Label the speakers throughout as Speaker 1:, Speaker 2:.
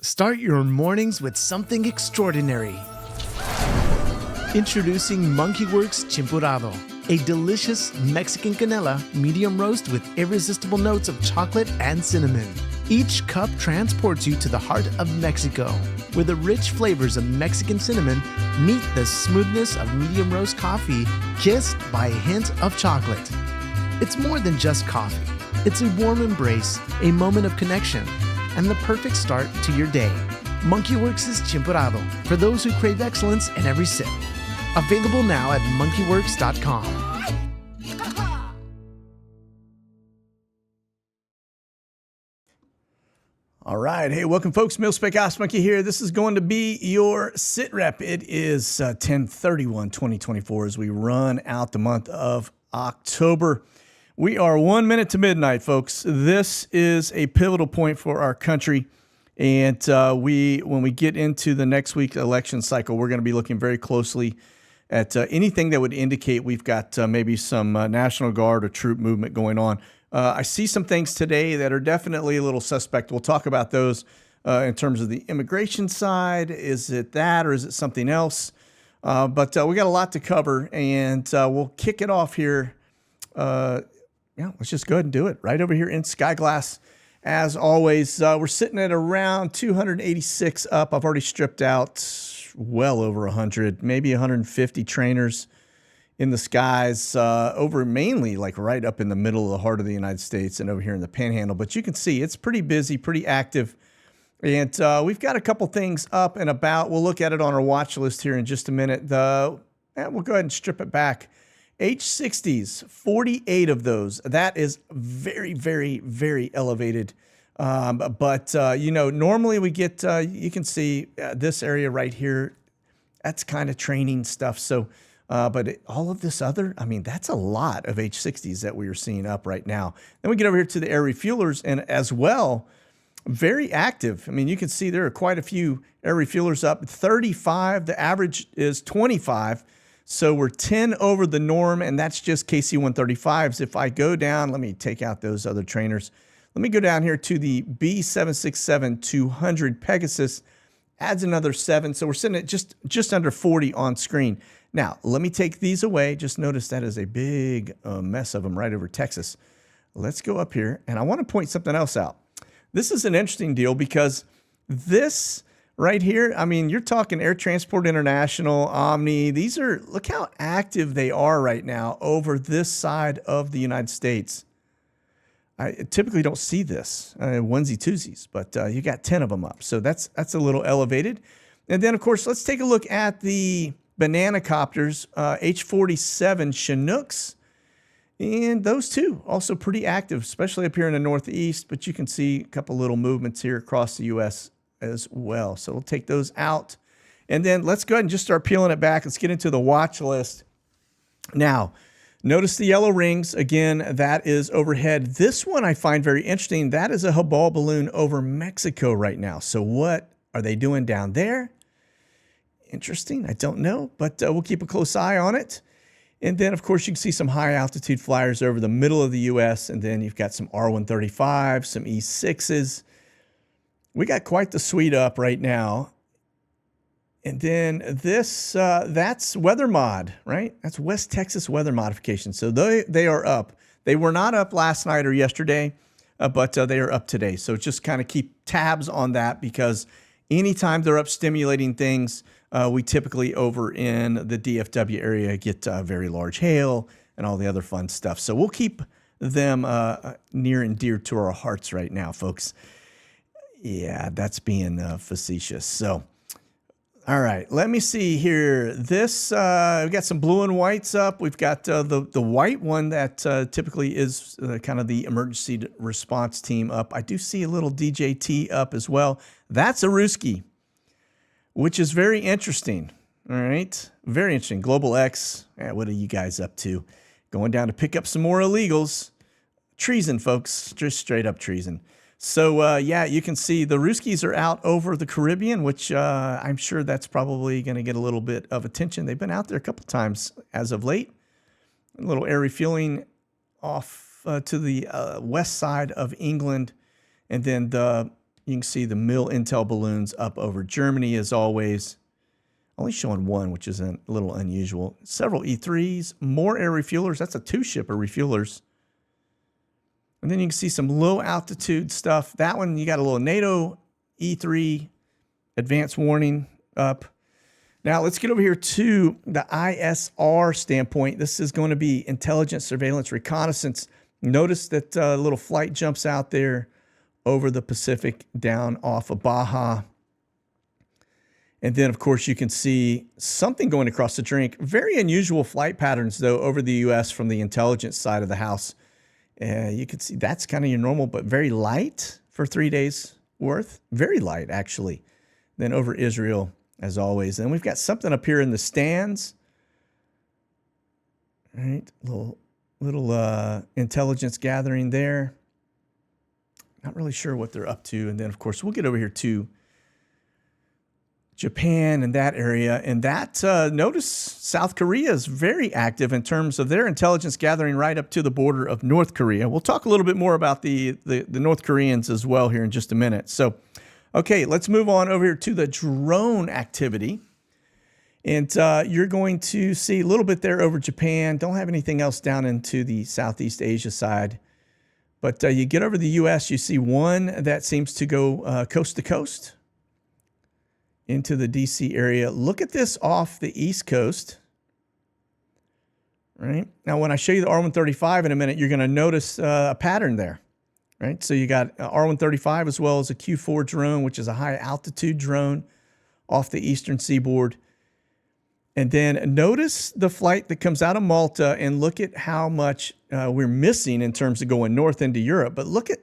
Speaker 1: Start your mornings with something extraordinary. Introducing Monkey Werx Chimpurado, a delicious Mexican canela medium roast with irresistible notes of chocolate and cinnamon. Each cup transports you to the heart of Mexico, where the rich flavors of Mexican cinnamon meet the smoothness of medium roast coffee, kissed by a hint of chocolate. It's more than just coffee. It's a warm embrace, a moment of connection, and the perfect start to your day. Monkey Werx's Chimpurado, for those who crave excellence in every sip. Available now at monkeywerx.com.
Speaker 2: All right. Hey, welcome, folks. Mil-Spec Ask Monkey here. This is going to be your SITREP. It is 10/31/2024 as we run out the month of October. We are 1 minute to midnight, folks. This is a pivotal point for our country. And when we get into the next week election cycle, we're going to be looking very closely at anything that would indicate we've got maybe some National Guard or troop movement going on. I see some things today that are definitely a little suspect. We'll talk about those in terms of the immigration side. Is it that or is it something else? But we got a lot to cover, and we'll kick it off here. Let's just go ahead and do it right over here in Skyglass. As always, we're sitting at around 286 up. I've already stripped out well over 100, maybe 150 trainers in the skies, over mainly like right up in the middle of the heart of the United States and over here in the Panhandle. But you can see it's pretty busy, pretty active. And we've got a couple things up and about. We'll look at it on our watch list here in just a minute. We'll go ahead and strip it back. H60s, 48 of those. That is very, very, very elevated. Normally we get, you can see this area right here. That's kind of training stuff. So, all of this other, that's a lot of H60s that we are seeing up right now. Then we get over here to the air refuelers, and as well, very active. You can see there are quite a few air refuelers up. 35, the average is 25. So we're 10 over the norm, and that's just KC-135s. If I go down, let me take out those other trainers. Let me go down here to the B767-200 Pegasus. Adds another 7, so we're sitting at just under 40 on screen. Now, let me take these away. Just notice that is a big mess of them right over Texas. Let's go up here, and I want to point something else out. This is an interesting deal because this right here, you're talking Air Transport International, Omni. Look how active they are right now over this side of the United States. I typically don't see this, onesie twosies, but you got 10 of them up. So that's a little elevated. And then, of course, let's take a look at the banana copters, H-47 Chinooks. And those two also pretty active, especially up here in the Northeast. But you can see a couple little movements here across the U.S. as well. So we'll take those out. And then let's go ahead and just start peeling it back. Let's get into the watch list. Now, notice the yellow rings. Again, that is overhead. This one I find very interesting. That is a Hubble balloon over Mexico right now. So what are they doing down there? Interesting. I don't know, but we'll keep a close eye on it. And then, of course, you can see some high-altitude flyers over the middle of the U.S., and then you've got some R-135s, some E-6s. We got quite the suite up right now. And then this, that's weather mod, right? That's West Texas weather modification. So they are up. They were not up last night or yesterday, but they are up today. So just kind of keep tabs on that, because anytime they're up stimulating things, we typically over in the DFW area get very large hail and all the other fun stuff. So we'll keep them near and dear to our hearts right now, folks. Yeah, that's being facetious. So, all right, let me see here. This, we've got some blue and whites up. We've got the white one that typically is kind of the emergency response team up. I do see a little DJT up as well. That's a Ruski, which is very interesting. All right, very interesting. Global X, what are you guys up to? Going down to pick up some more illegals. Treason, folks, just straight up treason. So, you can see the Ruskies are out over the Caribbean, which I'm sure that's probably going to get a little bit of attention. They've been out there a couple times as of late. A little air refueling off to the west side of England. And then the You can see the Mill Intel balloons up over Germany as always. Only showing one, which is a little unusual. Several E3s, more air refuelers. That's a 2-shipper refuelers. And then you can see some low altitude stuff. That one, you got a little NATO E3 advanced warning up. Now let's get over here to the ISR standpoint. This is going to be intelligence, surveillance, reconnaissance. Notice that little flight jumps out there over the Pacific down off of Baja. And then, of course, you can see something going across the drink. Very unusual flight patterns, though, over the U.S. from the intelligence side of the house. You can see that's kind of your normal, but very light for 3 days worth. Very light, actually. Then over Israel, as always. And we've got something up here in the stands. All right, little intelligence gathering there. Not really sure what they're up to. And then, of course, we'll get over here to Japan and that area. And that, notice South Korea is very active in terms of their intelligence gathering right up to the border of North Korea. We'll talk a little bit more about the North Koreans as well here in just a minute. So, okay, let's move on over here to the drone activity. And you're going to see a little bit there over Japan. Don't have anything else down into the Southeast Asia side. But you get over the U.S., you see one that seems to go coast to coast into the D.C. area. Look at this off the East Coast. Right? Now, when I show you the R-135 in a minute, you're going to notice a pattern there. Right? So you got R-135 as well as a Q-4 drone, which is a high-altitude drone off the eastern seaboard. And then notice the flight that comes out of Malta and look at how much we're missing in terms of going north into Europe. But look at,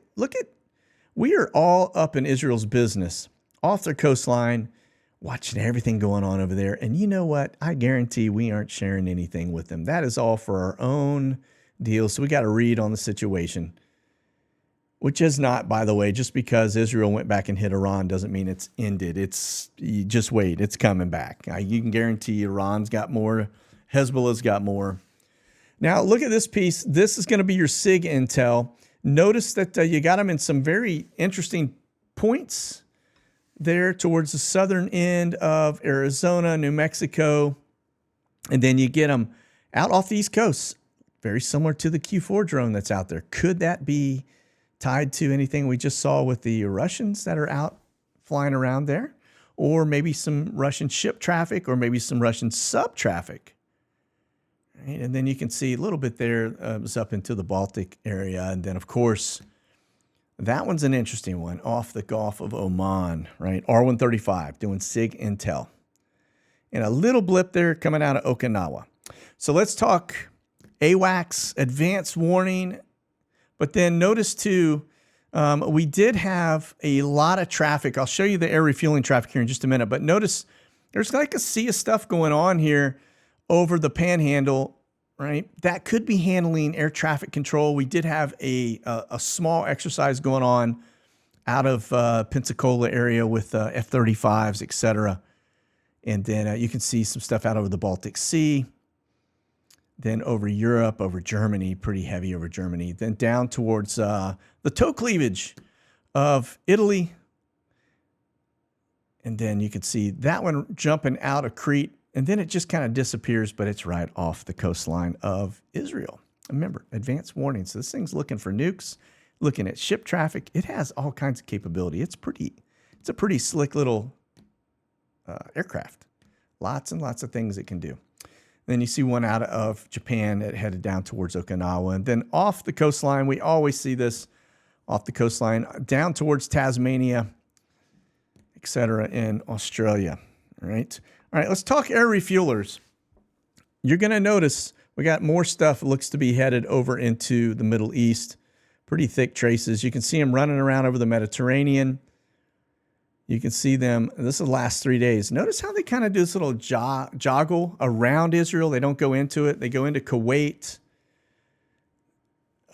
Speaker 2: we are all up in Israel's business, off their coastline, watching everything going on over there. And you know what? I guarantee we aren't sharing anything with them. That is all for our own deal. So we got to read on the situation. Which is not, by the way, just because Israel went back and hit Iran doesn't mean it's ended. You just wait. It's coming back. You can guarantee Iran's got more. Hezbollah's got more. Now, look at this piece. This is going to be your SIG intel. Notice that you got them in some very interesting points there towards the southern end of Arizona, New Mexico. And then you get them out off the East Coast. Very similar to the Q-4 drone that's out there. Could that be tied to anything we just saw with the Russians that are out flying around there? Or maybe some Russian ship traffic, or maybe some Russian sub traffic. Right? And then you can see a little bit there was up into the Baltic area. And then, of course, that one's an interesting one off the Gulf of Oman, right? R-135 doing SIG intel. And a little blip there coming out of Okinawa. So let's talk AWACS, advanced warning. But then notice, too, we did have a lot of traffic. I'll show you the air refueling traffic here in just a minute. But notice there's like a sea of stuff going on here over the panhandle, right? That could be handling air traffic control. We did have a small exercise going on out of Pensacola area with F-35s, et cetera. And then you can see some stuff out over the Baltic Sea. Then over Europe, over Germany, pretty heavy over Germany. Then down towards the toe cleavage of Italy. And then you can see that one jumping out of Crete. And then it just kind of disappears, but it's right off the coastline of Israel. Remember, advanced warning. So this thing's looking for nukes, looking at ship traffic. It has all kinds of capability. It's a pretty slick little aircraft. Lots and lots of things it can do. Then you see one out of Japan that headed down towards Okinawa. And then off the coastline, we always see this off the coastline, down towards Tasmania, et cetera, in Australia. All right. All right, let's talk air refuelers. You're going to notice we got more stuff that looks to be headed over into the Middle East. Pretty thick traces. You can see them running around over the Mediterranean. You can see them. This is the last 3 days. Notice how they kind of do this little joggle around Israel. They don't go into it. They go into Kuwait,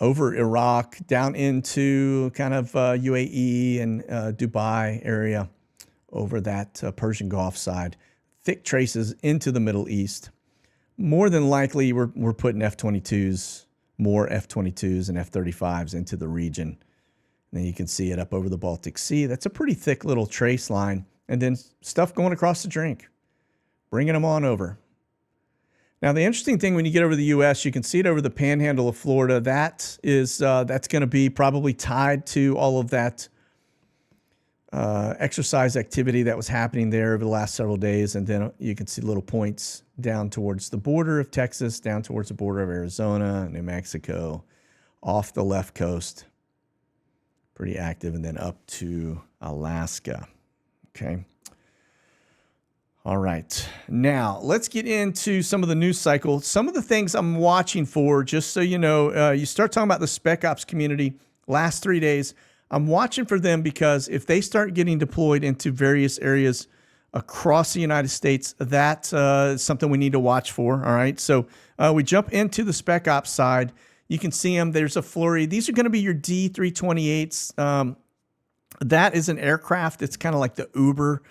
Speaker 2: over Iraq, down into kind of UAE and Dubai area, over that Persian Gulf side. Thick traces into the Middle East. More than likely, we're putting F-22s, more F-22s and F-35s into the region. And then you can see it up over the Baltic Sea. That's a pretty thick little trace line. And then stuff going across the drink, bringing them on over. Now, the interesting thing when you get over the U.S., you can see it over the panhandle of Florida. That's going to be probably tied to all of that exercise activity that was happening there over the last several days. And then you can see little points down towards the border of Texas, down towards the border of Arizona, New Mexico, off the left coast. Pretty active, and then up to Alaska. Okay. All right. Now, let's get into some of the news cycle. Some of the things I'm watching for, just so you know, you start talking about the Spec Ops community last 3 days. I'm watching for them because if they start getting deployed into various areas across the United States, that's something we need to watch for. All right. So we jump into the Spec Ops side. You can see them. There's a flurry. These are going to be your D328s. That is an aircraft. It's kind of like the Uber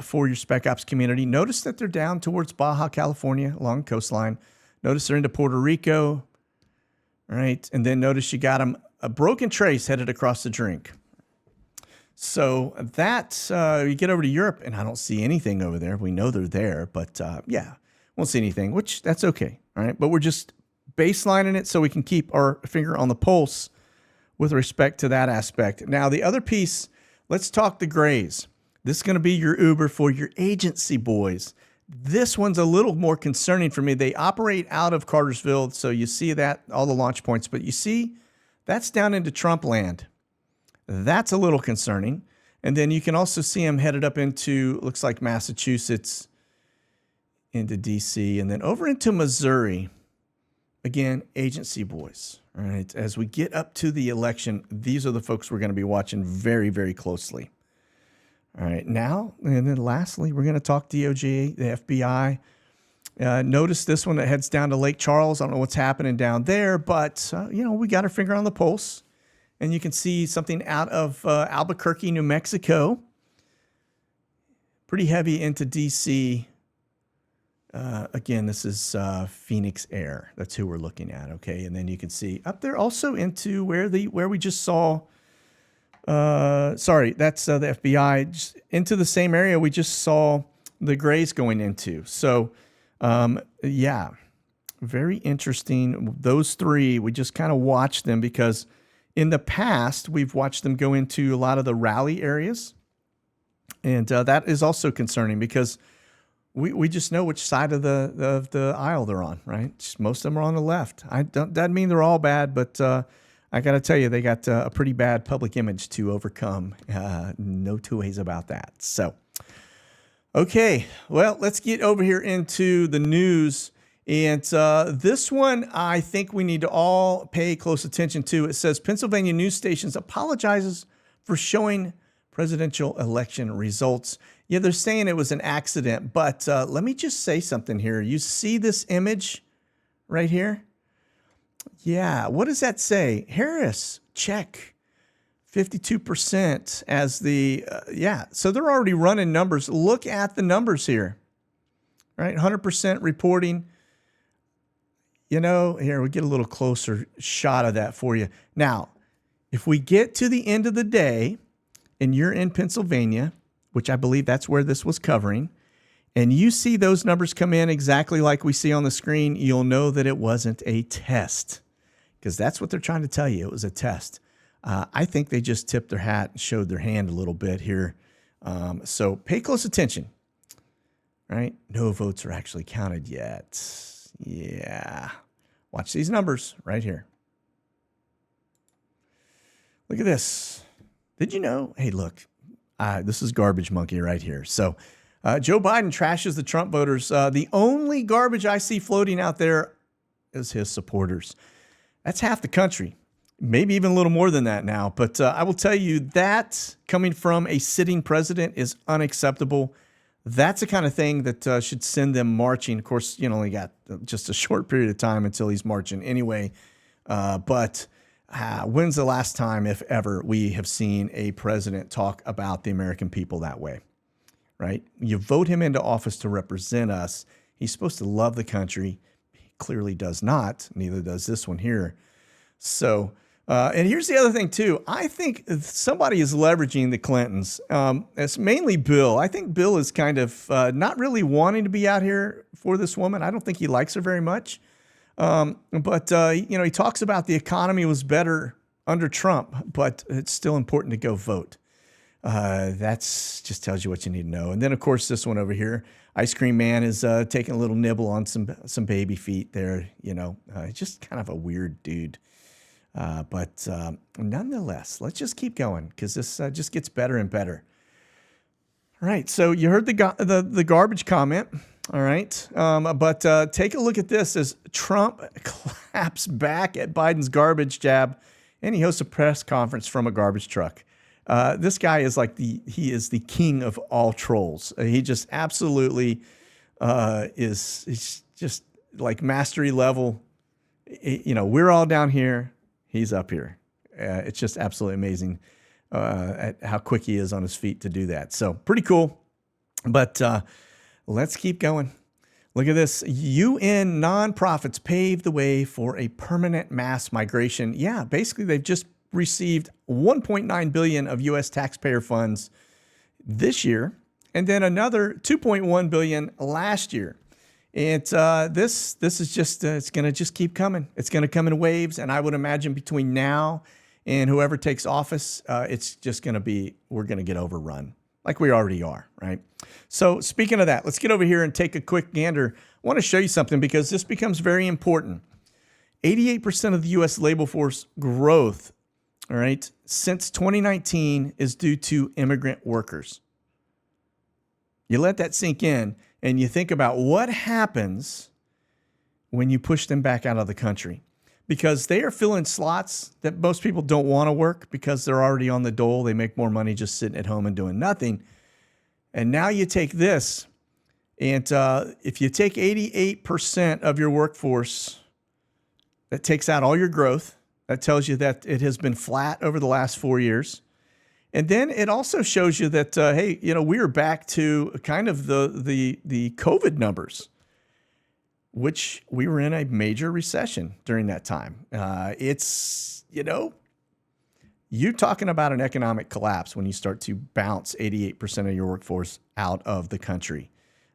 Speaker 2: for your Spec Ops community. Notice that they're down towards Baja California along the coastline. Notice they're into Puerto Rico. All right. And then notice you got them a broken trace headed across the drink. So that you get over to Europe, and I don't see anything over there. We know they're there, but yeah, won't see anything, which that's okay. All right. But we're just baselining it so we can keep our finger on the pulse with respect to that aspect. Now, the other piece, let's talk the grays. This is going to be your Uber for your agency boys. This one's a little more concerning for me. They operate out of Cartersville, so you see that, all the launch points. But you see, that's down into Trump land. That's a little concerning. And then you can also see them headed up into, looks like Massachusetts, into D.C., and then over into Missouri. Again, agency boys. All right. As we get up to the election, these are the folks we're going to be watching very, very closely. All right. Now, and then lastly, we're going to talk DOJ, the FBI. Notice this one that heads down to Lake Charles. I don't know what's happening down there, but, we got our finger on the pulse. And you can see something out of Albuquerque, New Mexico. Pretty heavy into D.C., again, this is Phoenix Air. That's who we're looking at, okay? And then you can see up there also into where we just saw, that's the FBI, just into the same area we just saw the grays going into. So, yeah, very interesting. Those three, we just kind of watched them because in the past, we've watched them go into a lot of the rally areas. And that is also concerning because we just know which side of the aisle they're on, right? Just most of them are on the left. Doesn't mean they're all bad, but I got to tell you, they got a pretty bad public image to overcome. No two ways about that. So, okay, well, let's get over here into the news. And this one, I think we need to all pay close attention to. It says Pennsylvania news stations apologizes for showing presidential election results. Yeah, they're saying it was an accident, but let me just say something here. You see this image right here? Yeah, what does that say? Harris, check. 52% as the, so they're already running numbers. Look at the numbers here, right? 100% reporting. Here, we get a little closer shot of that for you. Now, if we get to the end of the day and you're in Pennsylvania, which I believe that's where this was covering, and you see those numbers come in exactly like we see on the screen, you'll know that it wasn't a test because that's what they're trying to tell you. It was a test. I think they just tipped their hat and showed their hand a little bit here. So pay close attention, right? No votes are actually counted yet. Yeah. Watch these numbers right here. Look at this. Did you know? Hey, look. This is Garbage Monkey right here. So Joe Biden trashes the Trump voters. The only garbage I see floating out there is his supporters. That's half the country. Maybe even a little more than that now. But I will tell you that coming from a sitting president is unacceptable. That's the kind of thing that should send them marching. Of course, only got just a short period of time until he's marching anyway. But when's the last time, if ever, we have seen a president talk about the American people that way, right? You vote him into office to represent us. He's supposed to love the country. He clearly does not. Neither does this one here. So And here's the other thing, too. I think somebody is leveraging the Clintons. It's mainly Bill. I think Bill is kind of not really wanting to be out here for this woman. I don't think he likes her very much. But he talks about the economy was better under Trump, but it's still important to go vote. That's just tells you what you need to know. And then, of course, this one over here, Ice Cream Man is taking a little nibble on some baby feet there. Just kind of a weird dude. But nonetheless, let's just keep going because this just gets better and better. All right, so you heard the garbage comment. All right, but take a look at this as Trump claps back at Biden's garbage jab, and he hosts a press conference from a garbage truck. This guy is he is the king of all trolls. He just absolutely is just like mastery level. We're all down here. He's up here. It's just absolutely amazing at how quick he is on his feet to do that. So pretty cool. But let's keep going. Look at this. UN nonprofits pave the way for a permanent mass migration. Yeah, basically they've just received $1.9 billion of U.S. taxpayer funds this year, and then another $2.1 billion last year. And this is just it's going to just keep coming. It's going to come in waves, and I would imagine between now and whoever takes office, it's just going to be we're going to get overrun like we already are, right? So speaking of that, let's get over here and take a quick gander. I want to show you something because this becomes very important. 88% of the U.S. labor force growth, all right, since 2019 is due to immigrant workers. You let that sink in and you think about what happens when you push them back out of the country, because they are filling slots that most people don't want to work because they're already on the dole. They make more money just sitting at home and doing nothing. And now you take this, and if you take 88% of your workforce, that takes out all your growth. That tells you that it has been flat over the last 4 years. And then it also shows you that, hey, we are back to kind of the COVID numbers, which we were in a major recession during that time. It's, you're talking about an economic collapse when you start to bounce 88% of your workforce out of the country.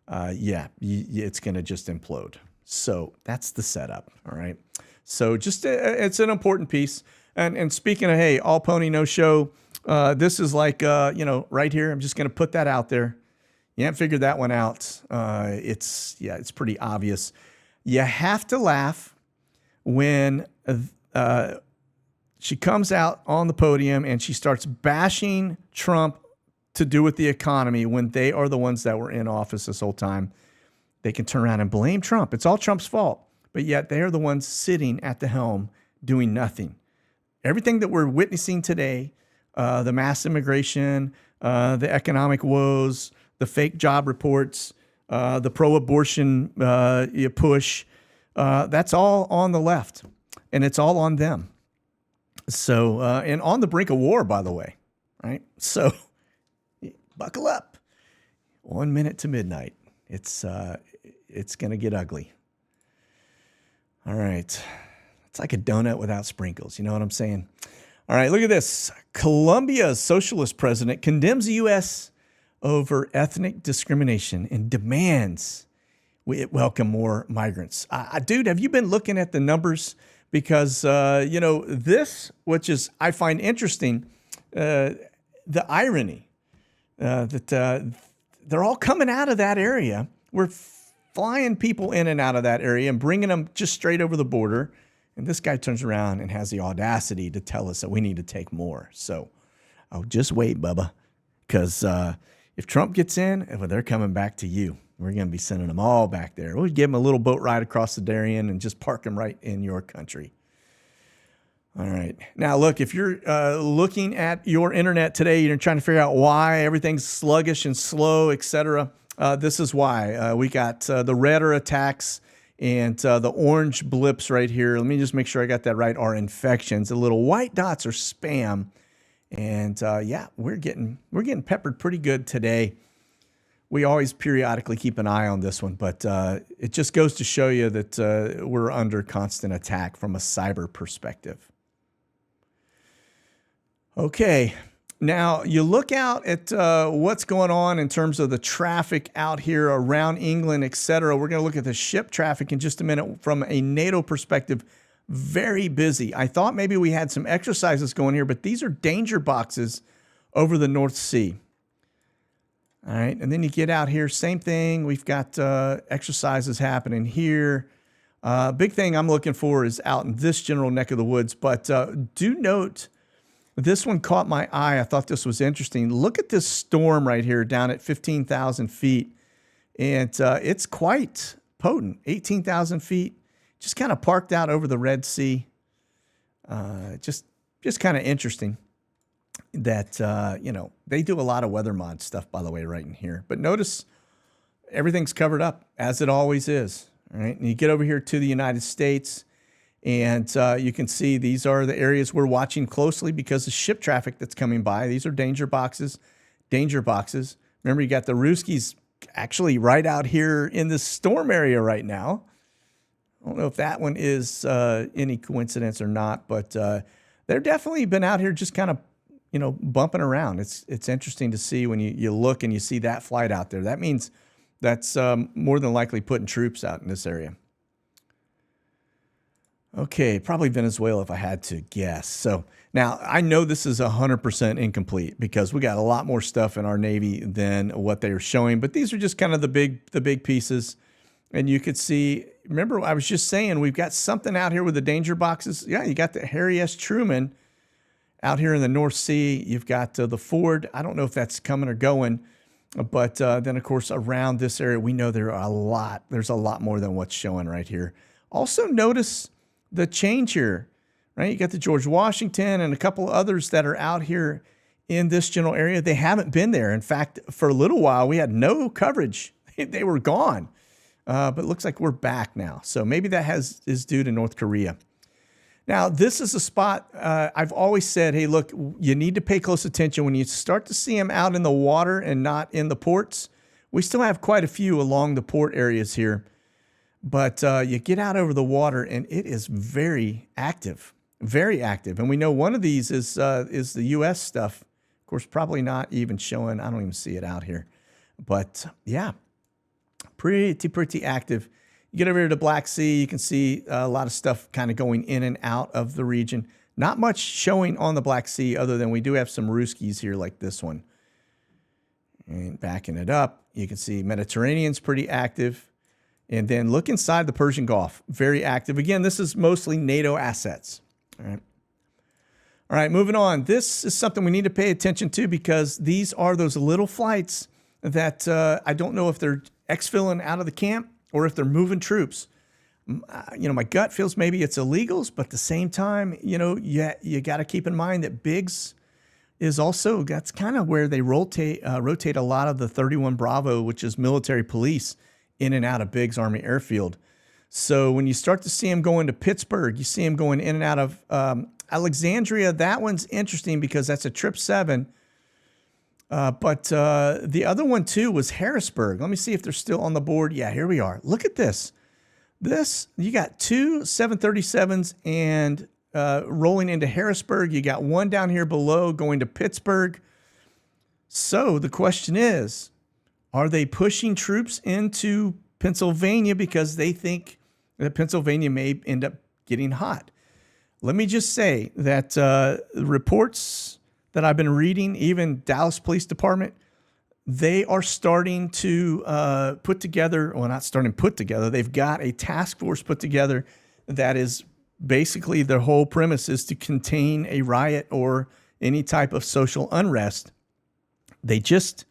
Speaker 2: It's going to just implode. So that's the setup, all right? So just it's an important piece. And speaking of, hey, all pony, no show, this is like, right here. I'm just going to put that out there. You haven't figured that one out. It's pretty obvious. You have to laugh when she comes out on the podium and she starts bashing Trump to do with the economy when they are the ones that were in office this whole time. They can turn around and blame Trump. It's all Trump's fault. But yet they are the ones sitting at the helm doing nothing. Everything that we're witnessing today, the mass immigration, the economic woes, the fake job reports, the pro-abortion push, that's all on the left, and it's all on them. So, and on the brink of war, by the way, right? So buckle up. 1 minute to midnight. It's going to get ugly. All right. It's like a donut without sprinkles. You know what I'm saying? All right, look at this. Colombia's socialist president condemns the U.S. over ethnic discrimination and demands we welcome more migrants. Dude, have you been looking at the numbers? Because, this, which is, I find interesting, the irony that they're all coming out of that area. We're flying people in and out of that area and bringing them just straight over the border. And this guy turns around and has the audacity to tell us that we need to take more. So, just wait, Bubba. Because if Trump gets in, they're coming back to you. We're going to be sending them all back there. We'll give them a little boat ride across the Darien and just park them right in your country. All right. Now, look, if you're looking at your internet today, you're trying to figure out why everything's sluggish and slow, etc. This is why. We got the red are attacks and the orange blips right here. Let me just make sure I got that right. Are infections. The little white dots are spam. And we're getting peppered pretty good today. We always periodically keep an eye on this one, but it just goes to show you that we're under constant attack from a cyber perspective. Okay. Now, you look out at what's going on in terms of the traffic out here around England, et cetera. We're going to look at the ship traffic in just a minute from a NATO perspective. Very busy. I thought maybe we had some exercises going here, but these are danger boxes over the North Sea. All right. And then you get out here, same thing. We've got exercises happening here. Big thing I'm looking for is out in this general neck of the woods. But do note, this one caught my eye. I thought this was interesting. Look at this storm right here down at 15,000 feet. And it's quite potent, 18,000 feet. Just kind of parked out over the Red Sea. Just kind of interesting that, they do a lot of weather mod stuff, by the way, right in here. But notice everything's covered up, as it always is. All right. And you get over here to the United States, and you can see these are the areas we're watching closely because of ship traffic that's coming by. These are danger boxes. Remember, you got the Ruskies actually right out here in this storm area right now. I don't know if that one is any coincidence or not, but they're definitely been out here just kind of, bumping around. It's interesting to see when you look and you see that flight out there. That means that's more than likely putting troops out in this area. Okay, probably Venezuela if I had to guess. So now I know this is 100% incomplete because we got a lot more stuff in our Navy than what they were showing, but these are just kind of the big pieces. And you could see, remember I was just saying, we've got something out here with the danger boxes. Yeah, you got the Harry S. Truman out here in the North Sea. You've got the Ford. I don't know if that's coming or going, but then of course around this area, we know there's a lot more than what's showing right here. Also notice the change here, right? You got the George Washington and a couple of others that are out here in this general area. They haven't been there. In fact, for a little while, we had no coverage. They were gone. But it looks like we're back now. So maybe that is due to North Korea. Now, this is a spot I've always said, hey, look, you need to pay close attention when you start to see them out in the water and not in the ports. We still have quite a few along the port areas here. But you get out over the water, and it is very active, very active. And we know one of these is the U.S. stuff. Of course, probably not even showing. I don't even see it out here. But, yeah, pretty active. You get over here to Black Sea, you can see a lot of stuff kind of going in and out of the region. Not much showing on the Black Sea other than we do have some Ruskies here like this one. And backing it up, you can see Mediterranean's pretty active. And then look inside the Persian Gulf, very active. Again, this is mostly NATO assets. All right, moving on. This is something we need to pay attention to because these are those little flights that I don't know if they're exfilling out of the camp or if they're moving troops. My gut feels maybe it's illegals, but at the same time, you got to keep in mind that Biggs is also, that's kind of where they rotate a lot of the 31 Bravo, which is military police, in and out of Biggs Army Airfield. So when you start to see them going to Pittsburgh, you see them going in and out of Alexandria. That one's interesting because that's a 777. But the other one, too, was Harrisburg. Let me see if they're still on the board. Yeah, here we are. Look at this. You got 2 737s and rolling into Harrisburg. You got one down here below going to Pittsburgh. So the question is, are they pushing troops into Pennsylvania because they think that Pennsylvania may end up getting hot? Let me just say that reports that I've been reading, even Dallas Police Department, they are starting to put together, they've got a task force put together that is basically their whole premise is to contain a riot or any type of social unrest. They just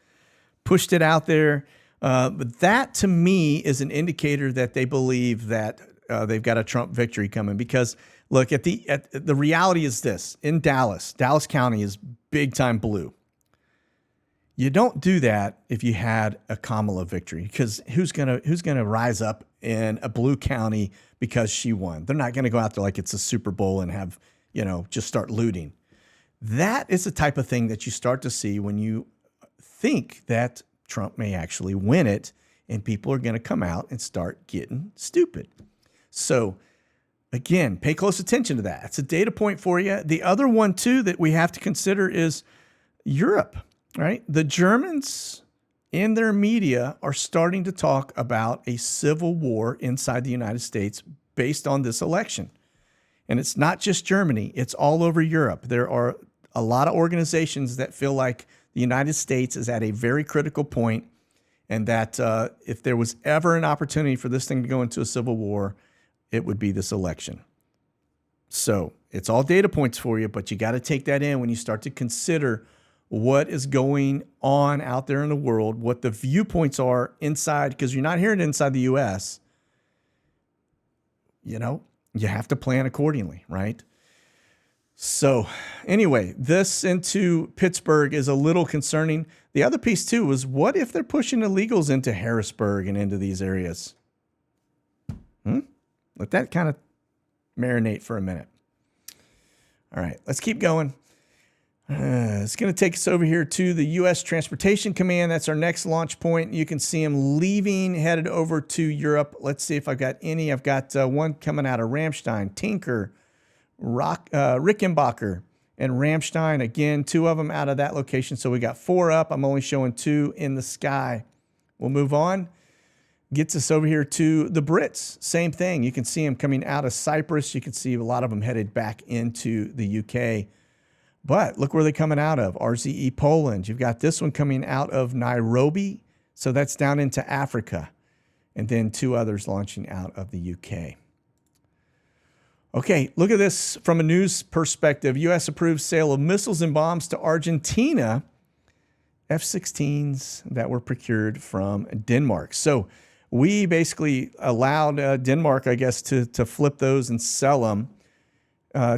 Speaker 2: pushed it out there. But that, to me, is an indicator that they believe that they've got a Trump victory coming. Because, look, the reality is this. In Dallas County is big-time blue. You don't do that if you had a Kamala victory, because who's gonna rise up in a blue county because she won? They're not going to go out there like it's a Super Bowl and have, just start looting. That is the type of thing that you start to see when you think that Trump may actually win it, and people are going to come out and start getting stupid. So Again, pay close attention to that. It's a data point for you. The other one, too, that we have to consider is Europe, right? The Germans in their media are starting to talk about a civil war inside the United States based on this election. And it's not just Germany, it's all over Europe. There are a lot of organizations that feel like the United States is at a very critical point, and that if there was ever an opportunity for this thing to go into a civil war, it would be this election. So it's all data points for you, but you got to take that in when you start to consider what is going on out there in the world, what the viewpoints are inside, because you're not hearing it inside the U.S. You know, you have to plan accordingly, right? So anyway, this into Pittsburgh is a little concerning. The other piece, too, was what if they're pushing illegals into Harrisburg and into these areas? Let that kind of marinate for a minute. All right, let's keep going. It's going to take us over here to the U.S. Transportation Command. That's our next launch point. You can see them leaving, headed over to Europe. Let's see if I've got any. I've got one coming out of Ramstein, Tinker, Rickenbacker, and Ramstein. Again, 2 of them out of that location. So we got 4 up. I'm only showing 2 in the sky. We'll move on. Gets us over here to the Brits. Same thing. You can see them coming out of Cyprus. You can see a lot of them headed back into the UK. But look where they're coming out of. RZE Poland. You've got this one coming out of Nairobi. So that's down into Africa. And then 2 others launching out of the UK. Okay, look at this from a news perspective. U.S. approves sale of missiles and bombs to Argentina. F-16s that were procured from Denmark. So we basically allowed Denmark, I guess, to flip those and sell them.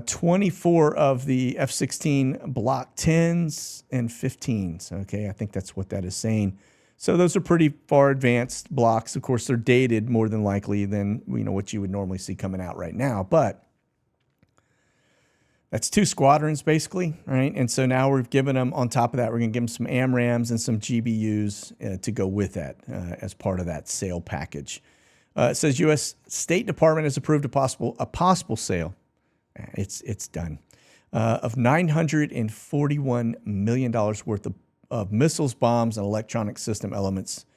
Speaker 2: 24 of the F-16 Block 10s and 15s. Okay, I think that's what that is saying. So those are pretty far advanced blocks. Of course, they're dated more than likely than what you would normally see coming out right now. But that's 2 squadrons, basically, right? And so now we've given them, on top of that, we're going to give them some AMRAAMs and some GBUs to go with that as part of that sale package. It says U.S. State Department has approved a possible sale. It's done. Of $941 million worth of missiles, bombs, and electronic system elements.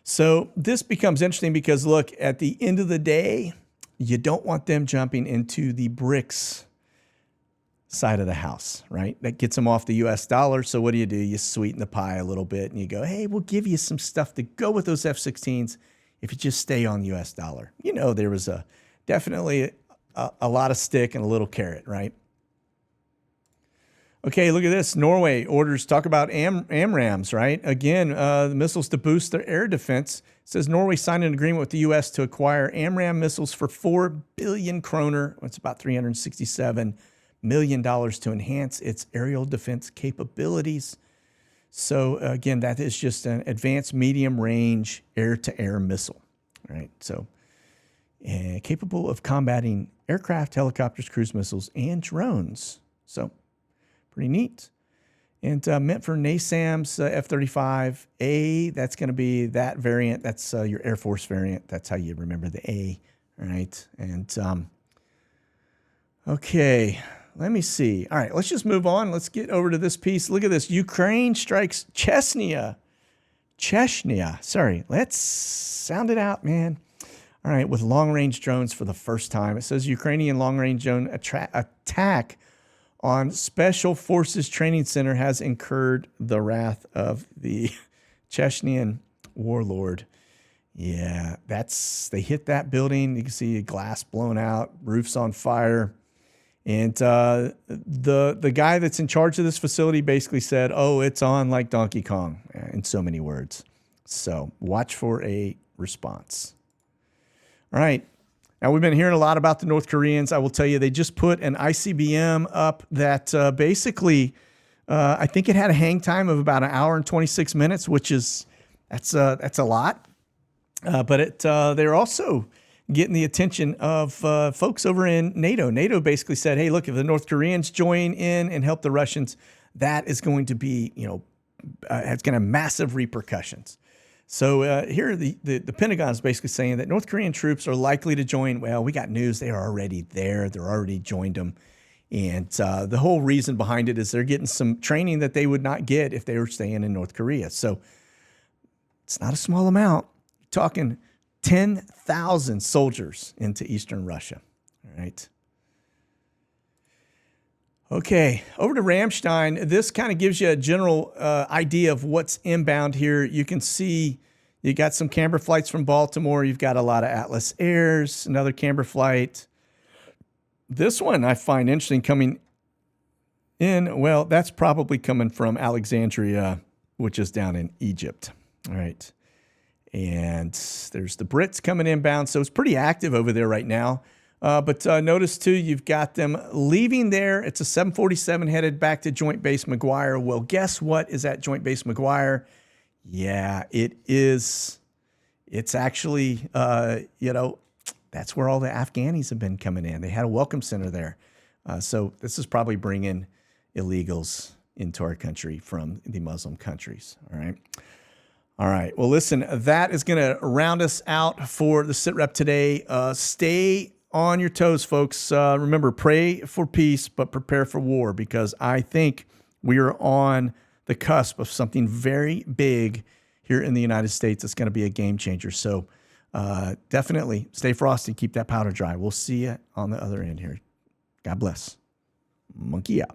Speaker 2: So this becomes interesting because, look, at the end of the day, you don't want them jumping into the BRICS side of the house, right? That gets them off the U.S. dollar. So what do? You sweeten the pie a little bit and you go, hey, we'll give you some stuff to go with those F-16s if you just stay on the U.S. dollar. There was definitely a lot of stick and a little carrot, right? Okay, look at this. Norway orders, talk about AMRAAMs, right? Again, the missiles to boost their air defense. It says Norway signed an agreement with the U.S. to acquire AMRAAM missiles for 4 billion kroner. It's about $367 million to enhance its aerial defense capabilities. So again, that is just an advanced medium range air-to-air missile, right? So capable of combating aircraft, helicopters, cruise missiles, and drones. So pretty neat. And meant for NASAM's F-35A. That's going to be that variant. That's your Air Force variant. That's how you remember the A, right? And okay. Let me see. All right, let's just move on. Let's get over to this piece. Look at this. Ukraine strikes Chechnya. Sorry, let's sound it out, man. All right, with long-range drones for the first time. It says Ukrainian long-range drone attack on Special Forces Training Center has incurred the wrath of the Chechnyan warlord. Yeah, they hit that building. You can see glass blown out, roofs on fire. And the guy that's in charge of this facility basically said, oh, it's on like Donkey Kong, in so many words. So watch for a response. All right. Now, we've been hearing a lot about the North Koreans. I will tell you, they just put an ICBM up that basically, I think it had a hang time of about 1 hour and 26 minutes, which is, that's a lot. But they're also getting the attention of folks over in NATO. NATO basically said, hey, look, if the North Koreans join in and help the Russians, that is going to be, it's going to have massive repercussions. So here, the Pentagon is basically saying that North Korean troops are likely to join. Well, we got news. They are already there. They're already joined them. And the whole reason behind it is they're getting some training that they would not get if they were staying in North Korea. So it's not a small amount. You're talking 10,000 soldiers into Eastern Russia. All right. Okay, over to Ramstein. This kind of gives you a general idea of what's inbound here. You can see you got some camber flights from Baltimore. You've got a lot of Atlas Airs, another camber flight. This one I find interesting coming in. Well, that's probably coming from Alexandria, which is down in Egypt. All right. And there's the Brits coming inbound. So it's pretty active over there right now. But notice, too, you've got them leaving there. It's a 747 headed back to Joint Base McGuire. Well, guess what is at Joint Base McGuire? Yeah, it is. It's actually, that's where all the Afghanis have been coming in. They had a welcome center there. So this is probably bringing illegals into our country from the Muslim countries. All right. All right. Well, listen, that is going to round us out for the SITREP today. Stay on your toes, folks. Remember, pray for peace, but prepare for war, because I think we are on the cusp of something very big here in the United States. It's going to be a game changer. So definitely stay frosty, keep that powder dry. We'll see you on the other end here. God bless. Monkey out.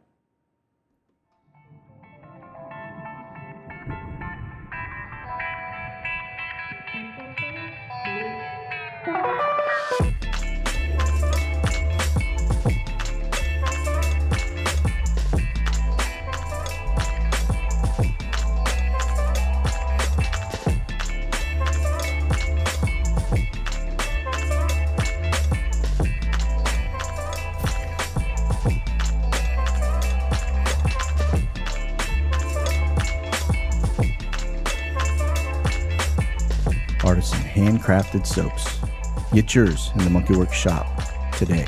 Speaker 2: Artisan handcrafted soaps. Get yours in the Monkey Werx shop today.